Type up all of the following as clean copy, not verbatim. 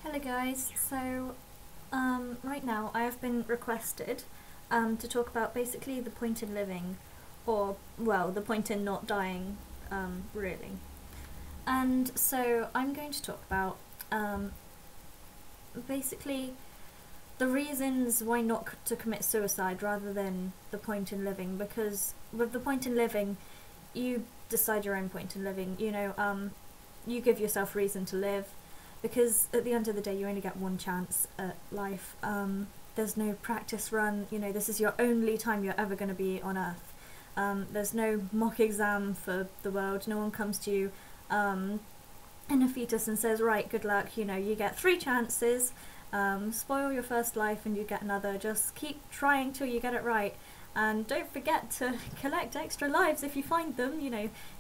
Hello guys, so right now I have been requested to talk about basically the point in living, or well, the point in not dying, really. And so I'm going to talk about basically the reasons why not to commit suicide rather than the point in living, because with the point in living, you decide your own point in living, you give yourself reason to live. Because at the end of the day, you only get one chance at life. There's no practice run. This is your only time you're ever going to be on Earth. There's no mock exam for the world. No one comes to you in a fetus and says, right, good luck. You get 3 chances. Spoil your first life and you get another. Just keep trying till you get it right. And don't forget to collect extra lives if you find them.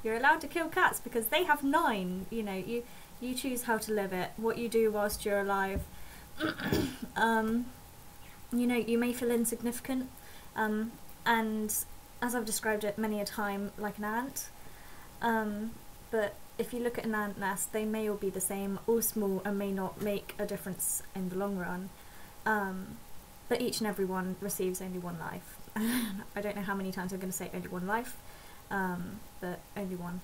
You're allowed to kill cats because they have 9. You choose how to live it, what you do whilst you're alive. You may feel insignificant, and as I've described it many a time, like an ant. But if you look at an ant nest, they may all be the same, all small, and may not make a difference in the long run. But each and every one receives only one life. I don't know how many times I'm going to say only one life, but only one.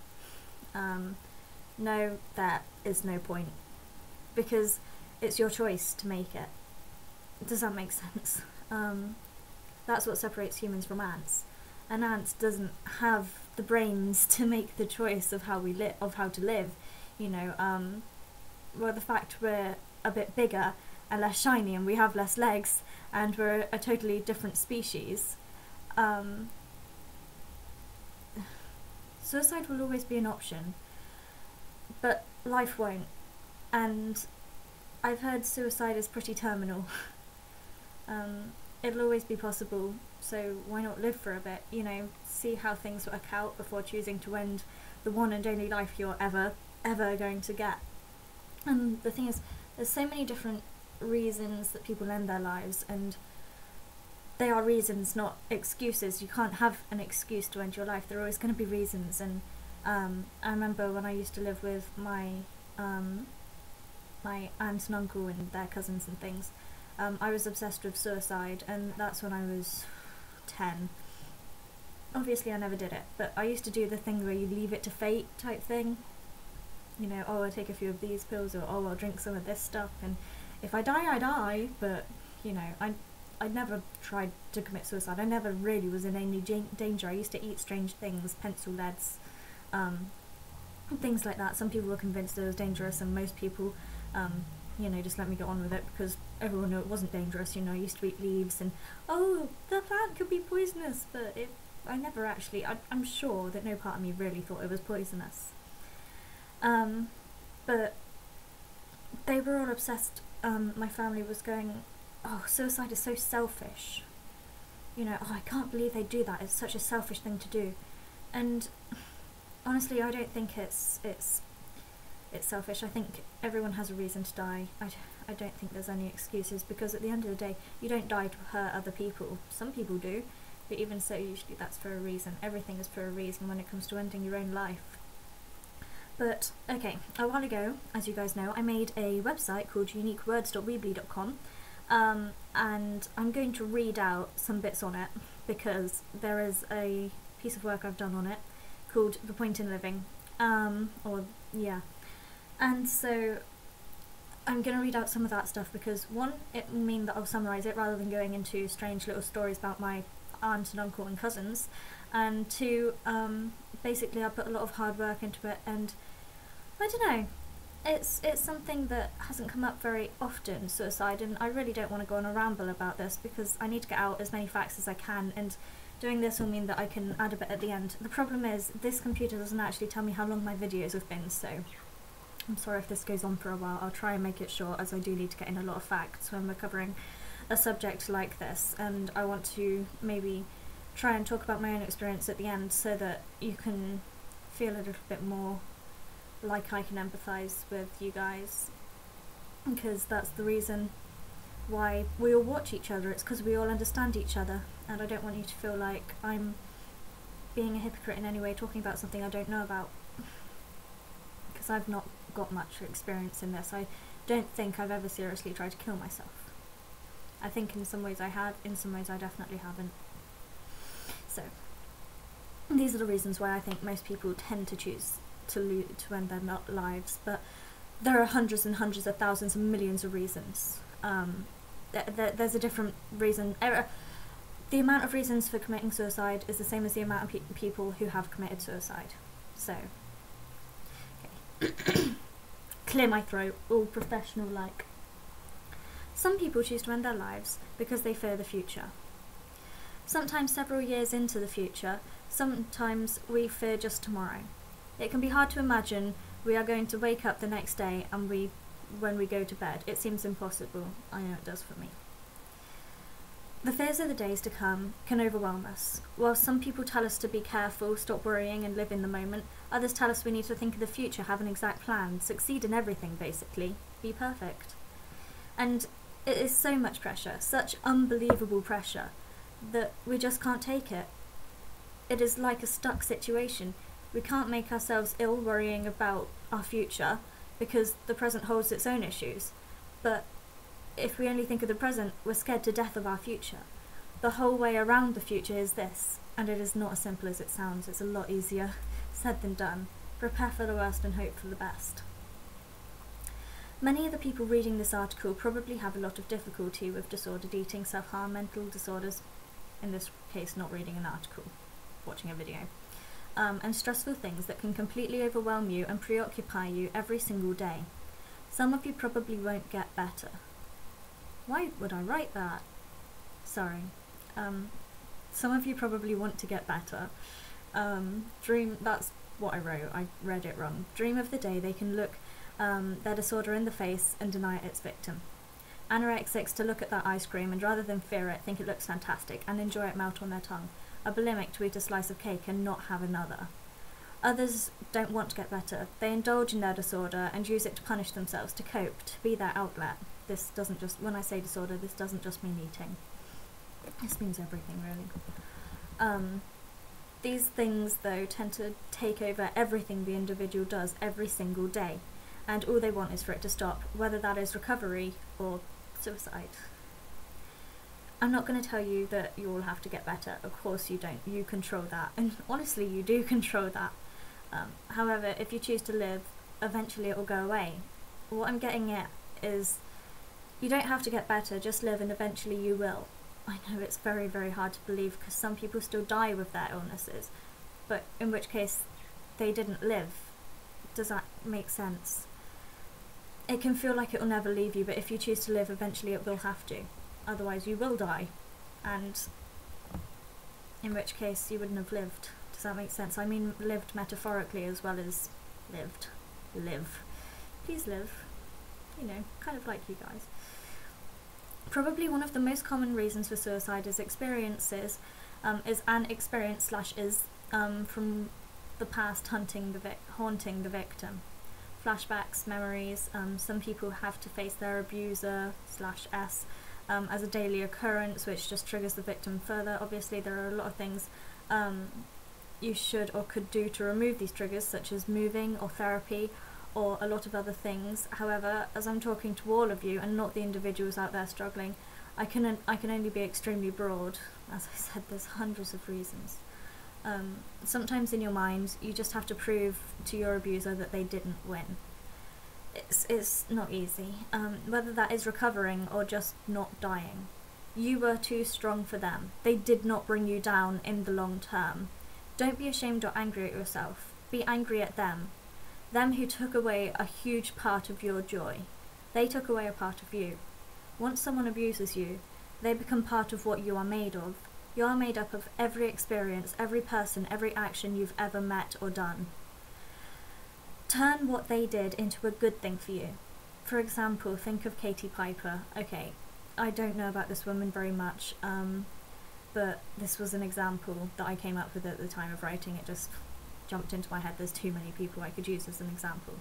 No, there is no point, because it's your choice to make it. Does that make sense? That's what separates humans from ants. An ant doesn't have the brains to make the choice of how to live. Well, the fact we're a bit bigger and less shiny and we have less legs and we're a totally different species. Suicide will always be an option. But life won't, and I've heard suicide is pretty terminal. It'll always be possible, so why not live for a bit, see how things work out before choosing to end the one and only life you're ever going to get. And the thing is, there's so many different reasons that people end their lives, and they are reasons, not excuses. You can't have an excuse to end your life. There are always going to be reasons. And I remember when I used to live with my my aunt and uncle and their cousins and things, I was obsessed with suicide, and that's when I was 10. Obviously I never did it, but I used to do the thing where you leave it to fate type thing. Oh, I'll take a few of these pills, or oh, I'll drink some of this stuff, and if I die, I die. But I never tried to commit suicide. I never really was in any danger. I used to eat strange things, pencil leads, things like that. Some people were convinced it was dangerous, and most people, just let me get on with it because everyone knew it wasn't dangerous. I used to eat leaves, and oh, the plant could be poisonous, but I never actually. I'm sure that no part of me really thought it was poisonous. But they were all obsessed. My family was going, oh, suicide is so selfish. Oh, I can't believe they do that. It's such a selfish thing to do, and honestly, I don't think it's selfish. I think everyone has a reason to die. I don't think there's any excuses, because at the end of the day, you don't die to hurt other people. Some people do, but even so, usually that's for a reason. Everything is for a reason when it comes to ending your own life. But, okay, a while ago, as you guys know, I made a website called uniquewords.weebly.com, and I'm going to read out some bits on it, because there is a piece of work I've done on it called The Point in Living, and so I'm going to read out some of that stuff, because one, it will mean that I'll summarise it rather than going into strange little stories about my aunt and uncle and cousins, and two, basically I put a lot of hard work into it, and I don't know, it's something that hasn't come up very often, suicide, and I really don't want to go on a ramble about this because I need to get out as many facts as I can, and doing this will mean that I can add a bit at the end. The problem is, this computer doesn't actually tell me how long my videos have been, so I'm sorry if this goes on for a while. I'll try and make it short, as I do need to get in a lot of facts when we're covering a subject like this, and I want to maybe try and talk about my own experience at the end so that you can feel a little bit more like I can empathise with you guys, because that's the reason why we all watch each other. It's because we all understand each other, and I don't want you to feel like I'm being a hypocrite in any way talking about something I don't know about, because I've not got much experience in this. I don't think I've ever seriously tried to kill myself. I think in some ways I have, in some ways I definitely haven't. So, these are the reasons why I think most people tend to choose to end their lives, but there are hundreds and hundreds of thousands and millions of reasons. There's a different reason. The amount of reasons for committing suicide is the same as the amount of people who have committed suicide. So, okay. Clear my throat, all professional-like. Some people choose to end their lives because they fear the future. Sometimes several years into the future, sometimes we fear just tomorrow. It can be hard to imagine we are going to wake up the next day and when we go to bed. It seems impossible. I know it does for me. The fears of the days to come can overwhelm us. While some people tell us to be careful, stop worrying and live in the moment, others tell us we need to think of the future, have an exact plan, succeed in everything basically, be perfect. And it is so much pressure, such unbelievable pressure, that we just can't take it. It is like a stuck situation. We can't make ourselves ill worrying about our future because the present holds its own issues. But if we only think of the present, we're scared to death of our future. The whole way around the future is this, and it is not as simple as it sounds. It's a lot easier said than done. Prepare for the worst and hope for the best. Many of the people reading this article probably have a lot of difficulty with disordered eating, self-harm, mental disorders, in this case not reading an article, watching a video, and stressful things that can completely overwhelm you and preoccupy you every single day. Some of you probably won't get better. Why would I write that? Sorry. Some of you probably want to get better. That's what I wrote. I read it wrong. Dream of the day they can look their disorder in the face and deny it its victim. Anorexics to look at that ice cream and rather than fear it, think it looks fantastic and enjoy it melt on their tongue. A bulimic to eat a slice of cake and not have another. Others don't want to get better. They indulge in their disorder and use it to punish themselves, to cope, to be their outlet. This doesn't just, when I say disorder, this doesn't just mean eating. This means everything, really. These things, though, tend to take over everything the individual does every single day. And all they want is for it to stop, whether that is recovery or suicide. I'm not going to tell you that you all have to get better. Of course you don't. You control that. And honestly, you do control that. However, if you choose to live, eventually it will go away. What I'm getting at is you don't have to get better, just live and eventually you will. I know it's very, very hard to believe because some people still die with their illnesses, but in which case they didn't live. Does that make sense? It can feel like it will never leave you, but if you choose to live, eventually it will have to. Otherwise you will die, and in which case you wouldn't have lived. Does that make sense? I mean lived metaphorically as well as lived. Live. Please live. You know, kind of like you guys. Probably one of the most common reasons for suicide is experiences, is an experience from the past haunting the victim. Flashbacks, memories, some people have to face their abuser /s as a daily occurrence, which just triggers the victim further. Obviously there are a lot of things you should or could do to remove these triggers, such as moving or therapy or a lot of other things. However, as I'm talking to all of you and not the individuals out there struggling, I can only be extremely broad. As I said, there's hundreds of reasons. Sometimes in your mind you just have to prove to your abuser that they didn't win. It's not easy, whether that is recovering or just not dying. You were too strong for them. They did not bring you down in the long term. Don't be ashamed or angry at yourself. Be angry at them. Them who took away a huge part of your joy. They took away a part of you. Once someone abuses you, they become part of what you are made of. You are made up of every experience, every person, every action you've ever met or done. Turn what they did into a good thing for you. For example, think of Katie Piper. Okay, I don't know about this woman very much, but this was an example that I came up with at the time of writing. It just jumped into my head. There's too many people I could use as an example.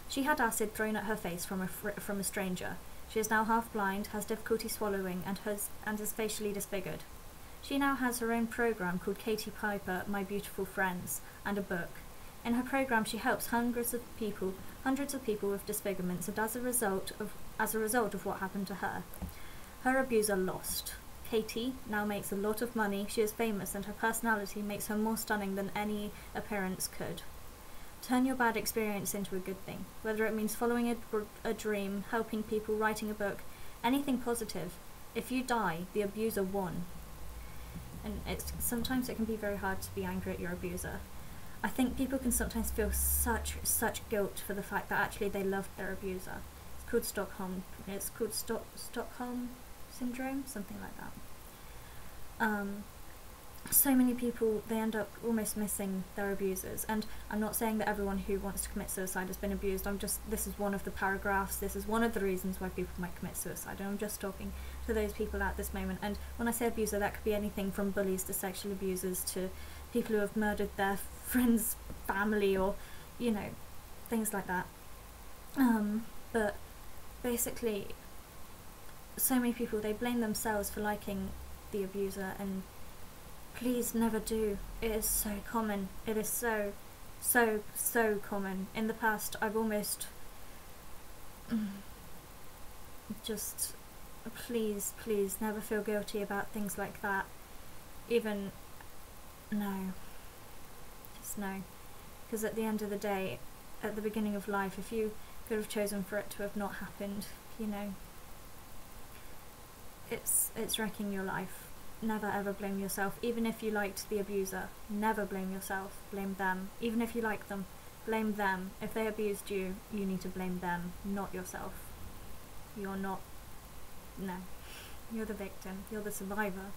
She had acid thrown at her face from a stranger. She is now half blind, has difficulty swallowing, and is facially disfigured. She now has her own program called Katie Piper, My Beautiful Friends, and a book. In her program she helps hundreds of people hundreds of people with disfigurements, and as a result of what happened to her. Her abuser lost. Katie now makes a lot of money, she is famous, and her personality makes her more stunning than any appearance could. Turn your bad experience into a good thing, whether it means following a dream, helping people, writing a book, anything positive. If you die, the abuser won. And sometimes it can be very hard to be angry at your abuser. I think people can sometimes feel such guilt for the fact that actually they loved their abuser. It's called Stockholm syndrome, something like that. So many people, they end up almost missing their abusers, and I'm not saying that everyone who wants to commit suicide has been abused. This is one of the paragraphs, this is one of the reasons why people might commit suicide, and I'm just talking to those people at this moment. And when I say abuser, that could be anything from bullies to sexual abusers to people who have murdered their friends' family, or, you know, things like that. But basically, so many people, they blame themselves for liking the abuser, and please never do. It is so common. It is so common. In the past, I've almost just, please never feel guilty about things like that. Even, no. Just no. Because at the end of the day, at the beginning of life, if you could have chosen for it to have not happened, you know, it's wrecking your life. Never ever blame yourself. Even if you liked the abuser, never blame yourself. Blame them. Even if you like them, blame them. If they abused you, you need to blame them, not yourself. You're not, no. You're the victim. You're the survivor.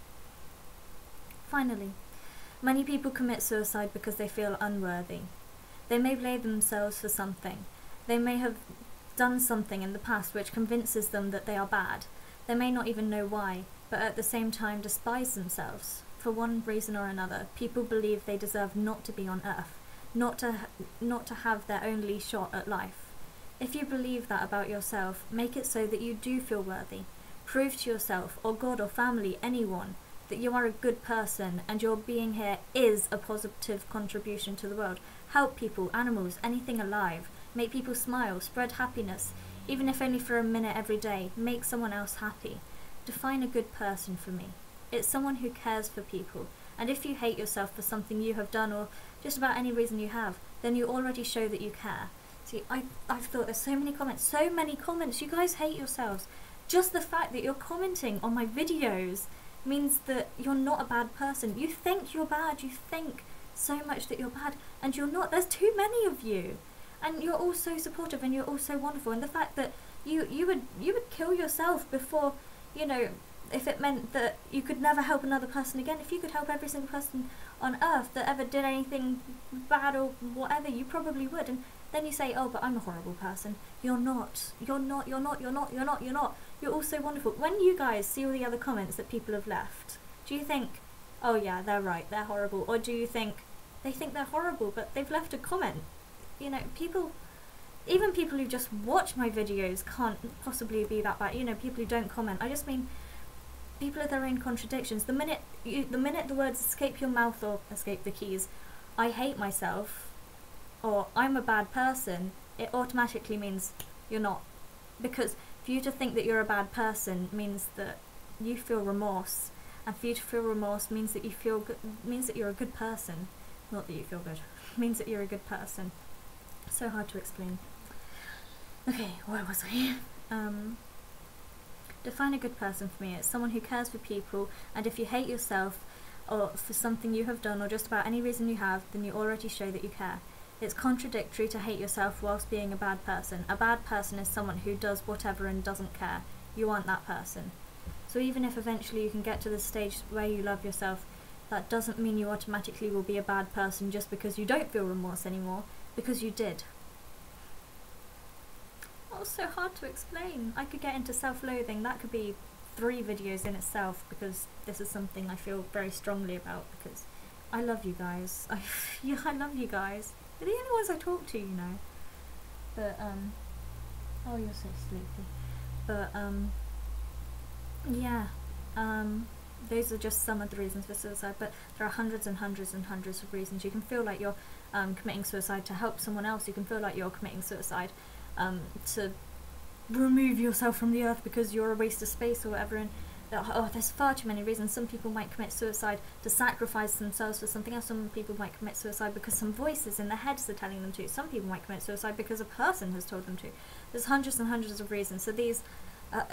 Finally, many people commit suicide because they feel unworthy. They may blame themselves for something. They may have done something in the past which convinces them that they are bad. They may not even know why, but at the same time despise themselves. For one reason or another, people believe they deserve not to be on Earth, not to have their only shot at life. If you believe that about yourself, make it so that you do feel worthy. Prove to yourself, or God or family, anyone, that you are a good person and your being here is a positive contribution to the world. Help people, animals, anything alive. Make people smile, spread happiness, even if only for a minute every day. Make someone else happy. Define a good person for me. It's someone who cares for people. And if you hate yourself for something you have done, or just about any reason you have, then you already show that you care. See, I've thought there's so many comments. You guys hate yourselves. Just the fact that you're commenting on my videos means that you're not a bad person. You think you're bad. You think so much that you're bad, and you're not. There's too many of you. And you're all so supportive, and you're all so wonderful. And the fact that you would kill yourself before, you know, if it meant that you could never help another person again. If you could help every single person on Earth that ever did anything bad or whatever, you probably would. And then you say, oh, but I'm a horrible person. You're not. You're not. You're not. You're not. You're not. You're not. You're all so wonderful. When you guys see all the other comments that people have left, do you think, oh yeah, they're right, they're horrible? Or do you think they think they're horrible, but they've left a comment? You know, even people who just watch my videos can't possibly be that bad. You know, people who don't comment. I just mean, people are their own contradictions. The minute the words escape your mouth or escape the keys, I hate myself, or I'm a bad person, it automatically means you're not. Because for you to think that you're a bad person means that you feel remorse, and for you to feel remorse means that you feel good, means that you're a good person. Not that you feel good. Means that you're a good person. So hard to explain. Okay, where was I? Define a good person for me. It's someone who cares for people, and if you hate yourself or for something you have done or just about any reason you have, then you already show that you care. It's contradictory to hate yourself whilst being a bad person. A bad person is someone who does whatever and doesn't care. You aren't that person. So even if eventually you can get to the stage where you love yourself, that doesn't mean you automatically will be a bad person just because you don't feel remorse anymore, because you did. Oh, so hard to explain. I could get into self-loathing. That could be 3 videos in itself, because this is something I feel very strongly about, because I love you guys. I love you guys. They're the only ones I talk to, you know. But, oh, you're so sleepy. But, yeah, those are just some of the reasons for suicide, but there are hundreds and hundreds and hundreds of reasons. You can feel like you're committing suicide to help someone else. You can feel like you're committing suicide to remove yourself from the earth because you're a waste of space or whatever. And there's far too many reasons. Some people might commit suicide to sacrifice themselves for something else. Some people might commit suicide because some voices in their heads are telling them to. Some people might commit suicide because a person has told them to. There's hundreds and hundreds of reasons. So these,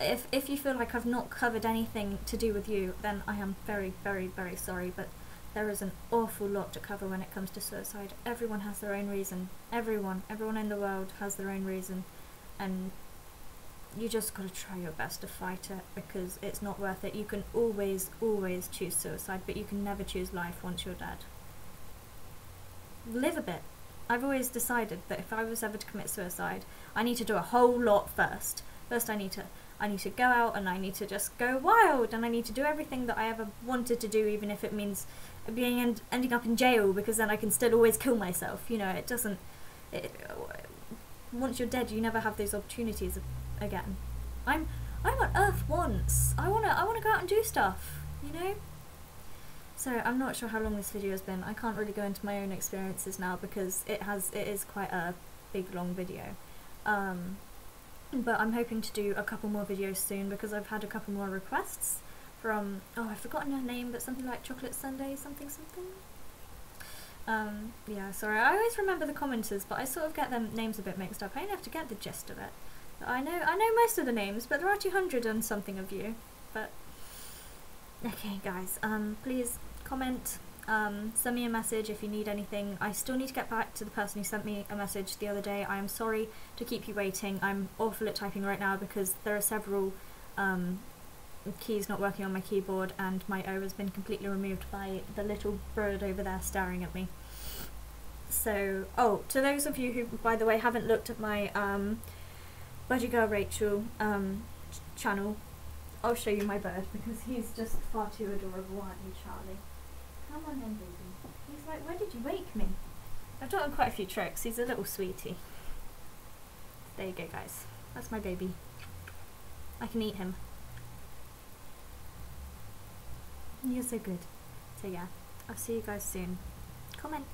if you feel like I've not covered anything to do with you, then I am very, very, very sorry, but there is an awful lot to cover when it comes to suicide. Everyone has their own reason. Everyone in the world has their own reason, and you just gotta try your best to fight it, because it's not worth it. You can always, always choose suicide, but you can never choose life once you're dead. Live a bit. I've always decided that if I was ever to commit suicide, I need to do a whole lot first. First I need to go out and I need to just go wild, and I need to do everything that I ever wanted to do, even if it means ending up in jail, because then I can still always kill myself. You know, once you're dead, you never have those opportunities again. I'm on Earth once. I wanna go out and do stuff, you know? So I'm not sure how long this video has been. I can't really go into my own experiences now because it is quite a big long video. But I'm hoping to do a couple more videos soon because I've had a couple more requests from, I've forgotten her name, but something like Chocolate Sunday something. Yeah, sorry, I always remember the commenters, but I sort of get them names a bit mixed up. I only have to get the gist of it. I know most of the names, but there are 200 and something of you. But okay, guys, please comment, send me a message if you need anything. I still need to get back to the person who sent me a message the other day. I am sorry to keep you waiting. I'm awful at typing right now because there are several keys not working on my keyboard, and my O has been completely removed by the little bird over there staring at me. So, to those of you who, by the way, haven't looked at my Budgie Girl Rachel channel, I'll show you my bird because he's just far too adorable, aren't you, Charlie? Come on then, baby. He's like, why did you wake me? I've taught him quite a few tricks. He's a little sweetie. There you go, guys. That's my baby. I can eat him. You're so good. So yeah, I'll see you guys soon. Comment.